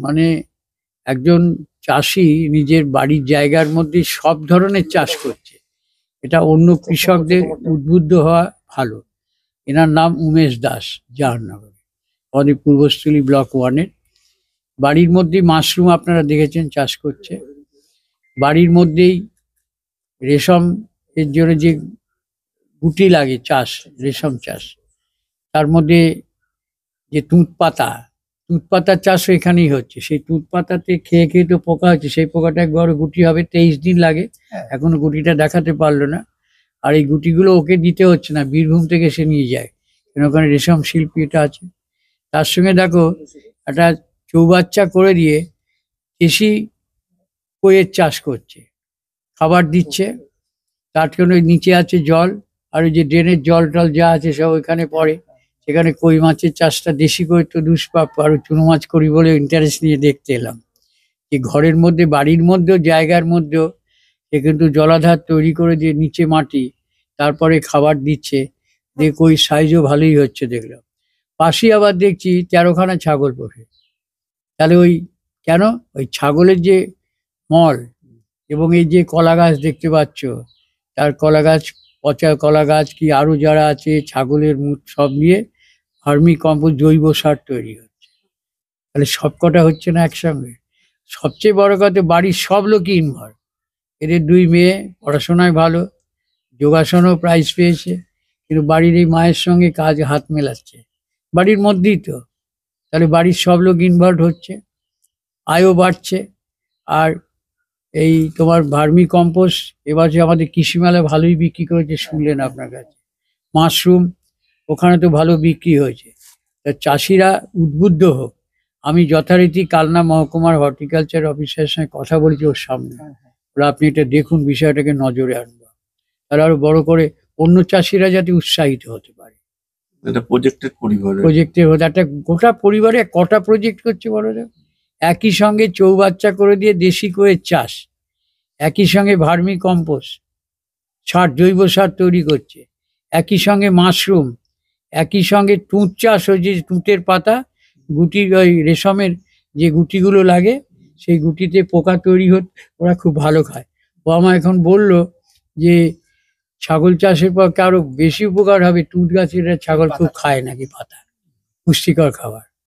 মানে একজন চাষি নিজের বাড়ির জায়গার মধ্যে সব ধরনের চাষ করছে, এটা অন্য কৃষকদের উদ্বুদ্ধ হওয়া ভালো। এনার নাম উমেশ দাস, জাহারনগর, আমাদের পূর্বস্থলী ব্লক 1-এর। বাড়ির মধ্যেই মাশরুম আপনারা দেখেছেন চাষ করছে। বাড়ির মধ্যেই রেশম এর জন্য যে গুটি লাগে চাষ, রেশম চাষ, তার মধ্যে যে তুঁত পাতার চাষও এখানেই হচ্ছে। সেই তুঁত পাতাতে খেয়ে খেয়ে তো পোকা হচ্ছে, সেই পোকাটা একবার গুটি হবে, 23 দিন লাগে, এখনো গুটিটা দেখাতে পারলো না। আর এই গুটিগুলো ওকে দিতে হচ্ছে না, বীরভূম থেকে সে নিয়ে যায়, কেন ওখানে রেশম শিল্পী এটা আছে। তার সঙ্গে দেখো একটা চৌবাচ্চা করে দিয়ে দেশি কইয়ের চাষ করছে, খাবার দিচ্ছে, তার জন্য নিচে আছে জল, আর ওই যে ড্রেনের জল টল যা আছে সব ওইখানে পড়ে। সেখানে কই মাছের চাষটা দেশি কই তো দুষ্প্রাপ্য, আর চুনো মাছ করি বলে ইন্টারেস্ট নিয়ে দেখতে এলাম। যে ঘরের মধ্যে, বাড়ির মধ্যেও, জায়গার মধ্যেও সে কিন্তু জলাধার তৈরি করে দিয়ে নিচে মাটি, তারপরে খাবার দিচ্ছে, দিয়ে কই সাইজও ভালোই হচ্ছে দেখলাম। পাশে আবার দেখছি 13খানা ছাগল পোষে। তাহলে ওই কেন, ওই ছাগলের যে মল এবং এই যে কলা গাছ দেখতে পাচ্ছ, তার কলা গাছ, পচা কলা গাছ কি আরো যারা আছে, ছাগলের মুখ সব নিয়ে ভার্মি কম্পোস্ট, জৈব সার তৈরি হচ্ছে। তাহলে সবকটা হচ্ছে না একসঙ্গে। সবচেয়ে বড় কথা, বাড়ির সব লোকই ইনভলভ। এদের 2 মেয়ে পড়াশোনায় ভালো, যোগাসনও প্রাইজ পেয়েছে, কিন্তু বাড়ির এই মায়ের সঙ্গে কাজ হাত মেলাচ্ছে, বাড়ির মধ্যেই তো। তাহলে বাড়ির সব লোক ইনভলভ হচ্ছে, আয়ও বাড়ছে। আর এই তোমার ভার্মি কম্পোস্ট এবার যে আমাদের কৃষি মেলায় ভালোই বিক্রি করেছে, শুনলেন আপনার কাছে। মাশরুম ওখানে তো ভালো বিক্রি হয়েছে। তা চাষিরা উদ্বুদ্ধ হোক। আমি যথারীতি কালনা মহকুমার হর্টিকালচার অফিসারের সঙ্গে কথা বলেছি ওর সামনে, ওরা আপনি এটা দেখুন, বিষয়টাকে নজরে আনবো, তাহলে আরো বড় করে অন্য চাষিরা যাতে উৎসাহিত হতে পারে। এটা প্রজেক্টের হতে একটা গোটা পরিবারে কটা প্রজেক্ট করছে বলো তো? একই সঙ্গে চৌবাচ্চা করে দিয়ে দেশি কইয়ের চাষ, একই সঙ্গে ভার্মি কম্পোস্ট সার, জৈব সার তৈরি করছে, একই সঙ্গে মাশরুম, একই সঙ্গে তুঁত চাষ, ওই যে তুঁতের পাতা গুটি, ওই রেশমের যে গুটিগুলো লাগে সেই গুটিতে পোকা তৈরি হচ্ছে, ওরা খুব ভালো খায়। ও আমায় এখন বললো যে ছাগল চাষের পক্ষে আরো বেশি উপকার হবে, তুঁত গাছের ছাগল খুব খায় নাকি পাতা, পুষ্টিকর খাবার।